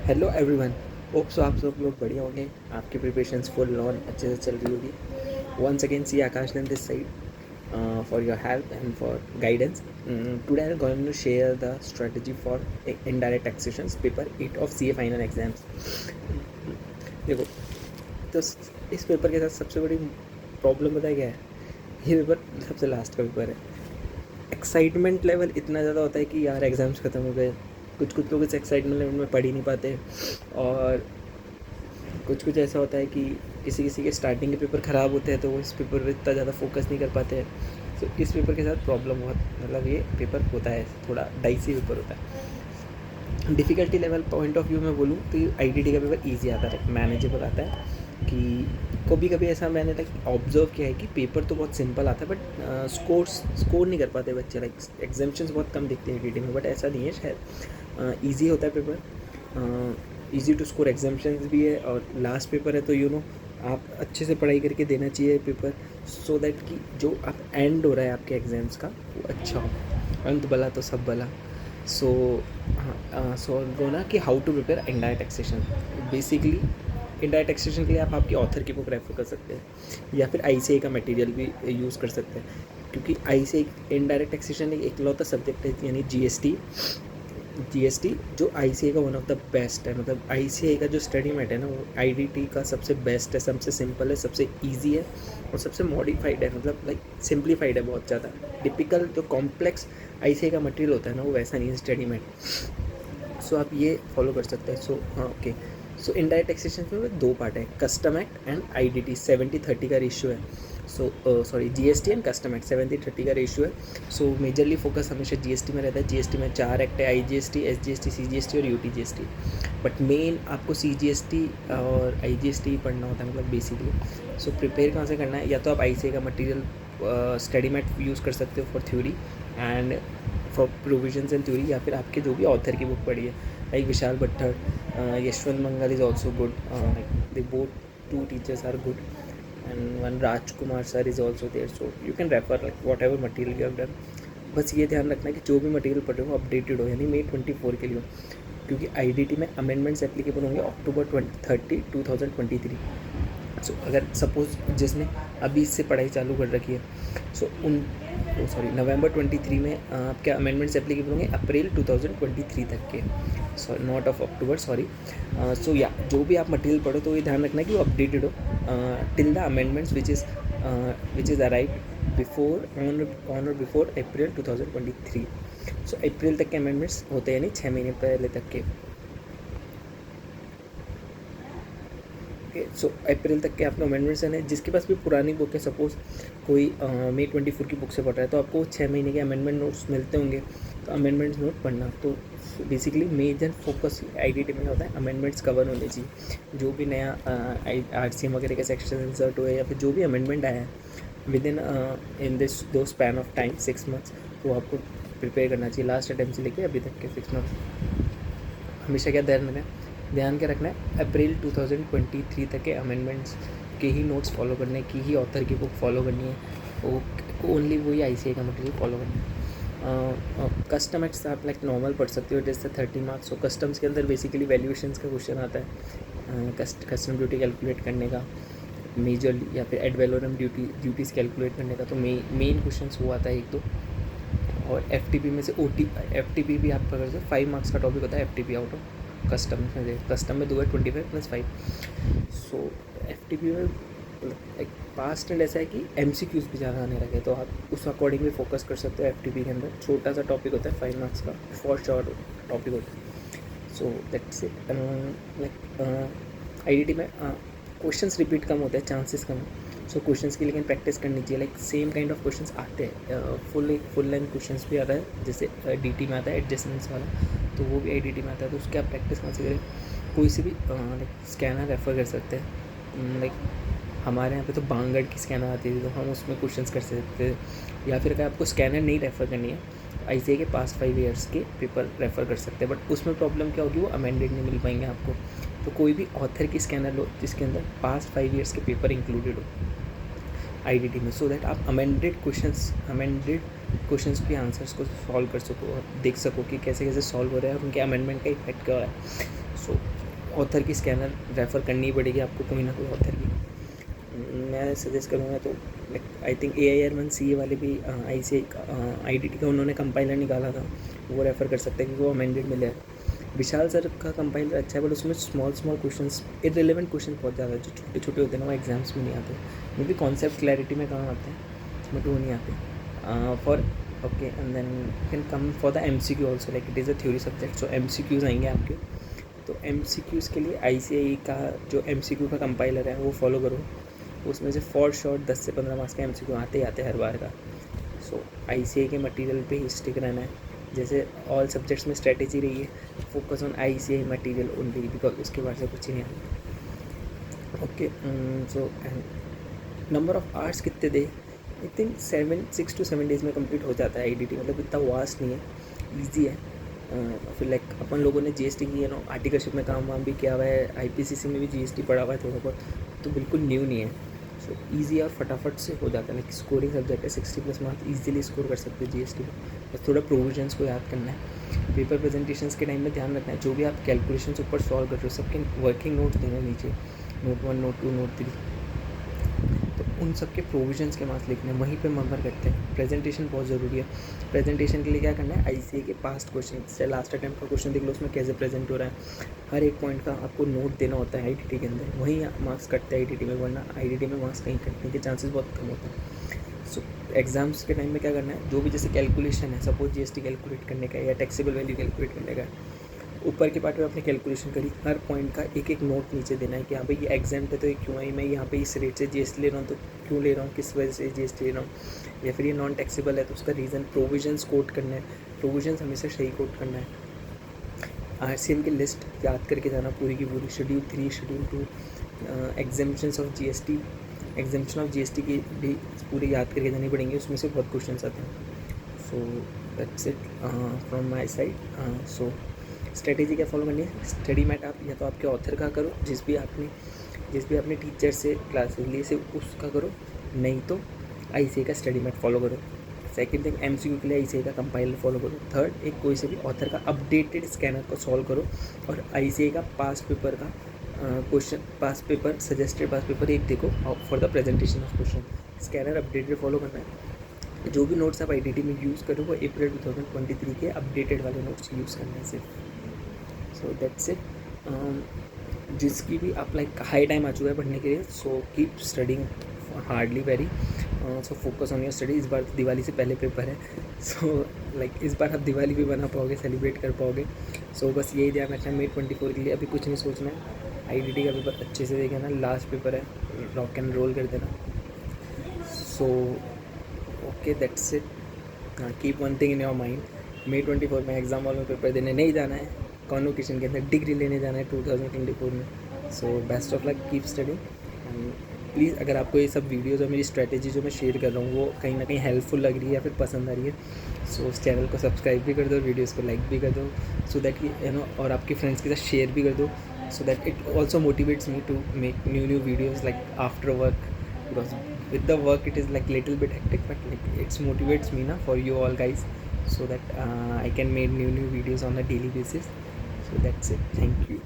Hello everyone. Hope so आप सब लोग बढ़िया होंगे, आपकी प्रिपरेशंस फुल ऑन अच्छे से चल रही होगी। वंस अगेन सी आकाश दिन this side for your help and for guidance. Today I am going to share the strategy for indirect taxation paper 8 of CA final exams. देखो, तो इस पेपर के साथ सबसे बड़ी प्रॉब्लम पता है क्या है? ये पेपर सबसे लास्ट का पेपर है। एक्साइटमेंट लेवल इतना ज़्यादा होता है कि यार एग्ज़ाम्स ख़त्म हो गए। कुछ लोग इस एक्साइटमेंट लेवल में पढ़ ही नहीं पाते, और कुछ ऐसा होता है कि किसी के स्टार्टिंग के पेपर ख़राब होते हैं तो वो इस पेपर पर इतना ज़्यादा फोकस नहीं कर पाते हैं। तो इस पेपर के साथ प्रॉब्लम बहुत, मतलब ये पेपर होता है थोड़ा डाइसी पेपर होता है। Difficulty level point of view में बोलूँ तो ये आईडीटी का पेपर ईजी आता है, मैनेजेबल आता है। कि कभी ऐसा मैंने लाइक ऑब्जर्व किया है कि पेपर तो बहुत सिंपल आता है, बट स्कोर नहीं कर पाते बच्चे। लाइक एग्जाम्पन्स बहुत कम दिखते हैं आईडीटी में, बट ऐसा नहीं है शायद। ईजी होता है पेपर, ईजी टू स्कोर एग्जाम्पन्स भी है, और लास्ट पेपर है तो आप अच्छे से पढ़ाई करके देना चाहिए पेपर, सो दैट कि जो आप एंड हो रहा है आपके एग्ज़ाम्स का वो अच्छा हो। अंत भला तो सब भला। So gonna see how to prepare indirect taxation. Basically indirect taxation के लिए आप आपकी ऑथर की बुक रेफर कर सकते हैं, या फिर आईसीए का मटेरियल भी यूज़ कर सकते हैं। क्योंकि आईसीए इनडायरेक्ट टैक्सेशन एक इकलौता सब्जेक्ट है, यानी जीएसटी जो आईसीए का वन ऑफ द बेस्ट है। मतलब आईसीए का जो स्टडी मेट है ना, वो आईडीटी का सबसे बेस्ट है, सबसे सिंपल है, सबसे इजी है, और सबसे मॉडिफाइड है। मतलब लाइक सिंप्लीफाइड है बहुत ज़्यादा। टिपिकल जो कॉम्प्लेक्स आईसीए का मटेरियल होता है ना, वो वैसा नहीं है स्टडी मेट। सो आप ये फॉलो कर सकते हैं। ओके। सो इनडायरेक्ट टैक्सेशन में दो पार्ट है, कस्टम एक्ट एंड आईडीटी। 70-30 का रेशियो है। जीएसटी एंड कस्टम एक्ट 70-30 का रेशियो है। सो मेजरली फोकस हमेशा जीएसटी में रहता है। जीएसटी में 4 एक्ट है, आईजीएसटी, एसजीएसटी, सीजीएसटी और यूटीजीएसटी। बट मेन आपको सीजीएसटी और आईजीएसटी पढ़ना होता है, मतलब बेसिकली। सो प्रिपेयर कहाँ से करना है? या तो आप आईसीए का मटेरियल स्टडी मेट यूज़ कर सकते हो for theory and for provisions and theory, या फिर आपके जो भी ऑथर की बुक पढ़ी है, like Vishal Bhattar, Yashwant Mangal is also good. They both two teachers are good, and one Rajkumar sir is also there, so you can refer like whatever material you have done. बस ये ध्यान रखना है कि जो भी मटेरियल पढ़े हो अपडेटेड हो, यानी May 24 के लिए हो, क्योंकि आईडीटी में अमेंडमेंट्स एप्लीकेबल होंगे October 30, 2023। सो अगर सपोज़ जिसने अभी इससे पढ़ाई चालू कर रखी है, सो नवंबर 23 में आपके अमेंडमेंट्स एप्लीकेबल होंगे अप्रैल 2023 तक के, sorry not of October, sorry. So या जो भी आप मटेरियल पढ़ो तो ये ध्यान रखना है कि वो अपडेटेड हो till the amendments which is arrive before on और बिफोर अप्रैल 2023। सो अप्रैल तक के अमेंडमेंट्स होते हैं, यानी 6 महीने पहले तक के। सो अप्रैल तक के आपके अमेंडमेंट्स हैं। जिसके पास भी पुरानी बुक है, सपोज़ कोई May 24 की बुक से पढ़ रहा है, तो आपको 6 महीने के अमेंडमेंट नोट्स मिलते होंगे, तो अमेंडमेंट्स नोट पढ़ना। तो बेसिकली मेजर फोकस आईडीटी में होता है अमेंडमेंट्स कवर होने चाहिए। जो भी नया आरसीएम वगैरह के सेक्शन इंसर्ट हुए, या फिर जो भी अमेंडमेंट आया है विद इन दिस दो स्पैन ऑफ टाइम 6 मंथ्स, तो आपको प्रिपेयर करना चाहिए लास्ट अटैम्प्ट से लेके अभी तक के 6 मंथ्स। हमेशा क्या ध्यान के रखना है, अप्रैल 2023 तक के अमेंडमेंट्स के ही नोट्स फॉलो करने की, ही ऑथर की बुक फॉलो करनी है, वो ओनली वही आईसीए का मटेरियल फॉलो करना है। कस्टम एक्ट्स आप लाइक नॉर्मल पढ़ सकते हो, जैसे 30 मार्क्स। तो कस्टम्स के अंदर बेसिकली वैल्यूएशंस का क्वेश्चन आता है, कस्टम ड्यूटी कैलकुलेट करने का मेजरली, या फिर एड वैलोरम ड्यूटीज़ कैलकुलेट करने का। तो मेन क्वेश्चन वो आता है एक तो। और एफटीपी में से एफटीपी भी आप पकड़ सकते हो, 5 मार्क्स का टॉपिक होता है एफटीपी आउट ऑफ कस्टम में। कस्टम में 2 है, 25 + 5। सो एफटीपी में एक पास्ट एंड ऐसा है कि एमसीक्यूज़ भी ज़्यादा आने लगे, तो आप उस अकॉर्डिंग भी फोकस कर सकते हो। एफटीपी के अंदर छोटा सा टॉपिक होता है 5 मार्क्स का, फॉर श्योर टॉपिक होता है। So that's it. Like IDT में क्वेश्चंस रिपीट कम होते हैं, चांसेस कम है। सो क्वेश्चंस की लेकिन प्रैक्टिस करनी चाहिए। Like same kind of questions आते हैं, फुल लेंथ क्वेश्चंस भी आता है, जैसे डीटी में आता है एडजस्टमेंट्स वाला, तो वो भी आईडीटी में आता है। तो उसकी आप प्रैक्टिस कहाँ से करें? कोई से भी लाइक स्कैनर रेफ़र कर सकते हैं। लाइक हमारे यहाँ पे तो बांगड़ की स्कैनर आती थी, तो हम उसमें क्वेश्चंस कर सकते थे। या फिर अगर आपको स्कैनर नहीं रेफ़र करनी है, आईसीए के पास 5 ईयर्स के पेपर रेफ़र कर सकते हैं। बट उसमें प्रॉब्लम क्या होगी, वो अमेंडेड नहीं मिल पाएंगे आपको। तो कोई भी ऑथर की स्कैनर लो जिसके अंदर पास्ट 5 ईयर्स के पेपर इंक्लूडेड हो आईडीटी में, सो दैट आप अमेंडेड क्वेश्चंस के आंसर्स को सॉल्व कर सको और देख सको कि कैसे कैसे सॉल्व हो रहा है और उनके अमेंडमेंट का इफेक्ट क्या है। सो ऑथर की स्कैनर रेफ़र करनी ही पड़ेगी आपको, कोई ना कोई ऑथर की। मैं सजेस्ट करूँगा तो आई थिंक AIR1CA वाले भी ICAI का उन्होंने कंपाइलर निकाला था, वो रेफ़र कर सकते हैं क्योंकि वो अमेंडेड मिला है। विशाल सर का कंपाइलर अच्छा है, बट उसमें स्मॉल क्वेश्चंस, इररिलेवेंट क्वेश्चन बहुत ज़्यादा है जो छोटे छोटे होते हैं ना, वो एग्जाम्स में नहीं आते। मे बी कॉन्सेप्ट क्लैरिटी में काम आते हैं बट वो नहीं आते for okay. And then can come for the MCQ also, like it is a theory subject, so MCQs आएंगे आपके। तो MCQs के लिए ICAI का जो MCQ का कंपाइलर है वो फॉलो करो, उसमें से फॉर शॉर्ट 10 से 15 मार्क्स का MCQ आते ही आते हैं हर बार का। सो ICAI के मटेरियल पे ही स्टिक रहना है, जैसे ऑल सब्जेक्ट्स में स्ट्रेटेजी रही है, focus on ICAI material only, because उसके बाद से कुछ ही नहीं आता। Okay, so number of hours कितने दे, आई थिंक 6 to 7 डेज़ में कंप्लीट हो जाता है IDT, मतलब इतना वास्ट नहीं है, ईजी है। फिर लाइक अपन लोगों ने GST की आर्टिकलशिप में काम वाम भी किया हुआ है, IPCC में भी GST पढ़ा हुआ है थोड़ा बहुत, तो बिल्कुल न्यू नहीं है। सो ईजी और फटाफट से हो जाता है, लाइक स्कोरिंग सब्जेक्ट है, 60+ मार्क्स ईजिली स्कोर कर सकते हैं GST में। बस थोड़ा प्रोविजंस को याद करना है। पेपर प्रेजेंटेशंस के टाइम में ध्यान रखना है, जो भी आप कैलकुलेशंस ऊपर सॉल्व कर रहे हो सबके वर्किंग नोट देना नीचे, नोट 1, नोट 2, नोट 3, तो उन सब के प्रोविजंस के मार्क्स लिखने हैं, वहीं पे नंबर करते हैं। प्रेजेंटेशन बहुत ज़रूरी है। प्रेजेंटेशन के लिए क्या करना है, ICAI के पास्ट क्वेश्चन से लास्ट अटैम्प्ट का क्वेश्चन देख लो, उसमें कैसे प्रेजेंट हो रहा है, हर एक पॉइंट का आपको नोट देना होता है IDT के अंदर, वहीं मार्क्स कटते हैं IDT में, वरना IDT में मार्क्स कहीं कटने के चांसेस बहुत कम होते हैं। सो एग्जाम्स के टाइम में क्या करना है, जो भी जैसे कैलकुलेशन है, सपोज GST कैलकुलेट करने का या टैक्सेबल वैल्यू कैलकुलेट करने का, ऊपर के पार्ट में आपने कैलकुलेशन करी, हर पॉइंट का एक एक नोट नीचे देना है कि हाँ भाई ये एग्जाम है तो ये क्यों आई, मैं यहाँ पे इस रेट से GST ले रहा हूँ तो क्यों ले रहा हूँ, किस वजह से GST ले रहा हूँ, या फिर ये नॉन टैक्सेबल है तो उसका रीज़न। प्रोविजंस कोट करना है, प्रोविजंस हमेशा सही कोट करना है। RCM की लिस्ट याद करके जाना पूरी की पूरी, schedule 3, schedule 2, exemptions of GST, exemption of GST की भी पूरी याद करके जानी पड़ेंगे, उसमें से बहुत क्वेश्चन आते हैं। So that's it from my side. So strategy क्या फॉलो करनी है, स्टडी मैट आप या तो आपके ऑथर का करो, जिस भी आपने टीचर से क्लासेस लिए से उसका करो, नहीं तो ICAI का स्टडी मैट फॉलो करो। सेकंड थिंग, MCQ के लिए ICAI का कंपाइलर फॉलो करो। थर्ड, एक कोई से भी ऑथर का अपडेटेड स्कैनर को सॉल्व करो, और ICAI का पास पेपर का क्वेश्चन, पास पेपर सजेस्टेड पास पेपर एक देखो for the presentation of question. Scanner updated follow करना है। जो भी नोट्स आप IDT में यूज़ करो वो अप्रैल 2023 के अपडेटेड वाले नोट्स यूज़ करने से। So that's it. जिसकी भी आप लाइक हाई टाइम आ चुका है पढ़ने के लिए, so keep studying hardly very, so focus on your study. इस बार दिवाली से पहले पेपर है, सो लाइक इस बार आप दिवाली भी बना पाओगे, सेलिब्रेट कर पाओगे। सो बस यही ध्यान रखना है, May 24 के लिए अभी कुछ नहीं सोचना है। IDT का पेपर अच्छे से देखे ना, लास्ट पेपर है, रॉक एंड रोल कर देना। So okay, that's it. Keep one thing in your mind, May 24 में एग्ज़ाम हॉल में पेपर देने नहीं जाना है, कॉन्वोकेशन के अंदर डिग्री लेने जाना है 2024 में। So best of luck, keep studying. And please अगर आपको ये सब वीडियोज़ और मेरी स्ट्रैटेजी जो मैं शेयर कर रहा हूँ वो कहीं ना कहीं हेल्पफुल लग रही है या फिर पसंद आ रही है, सो उस चैनल को सब्सक्राइब भी कर दो, वीडियोज़ को लाइक भी कर दो, सो दैट यू नो, और आपके फ्रेंड्स के साथ शेयर भी कर दो, so that it also motivates me to make new videos like after work, because with the work it is like little bit hectic, but like it motivates me na for you all guys, so that I can make new videos on a daily basis. So that's it, thank you.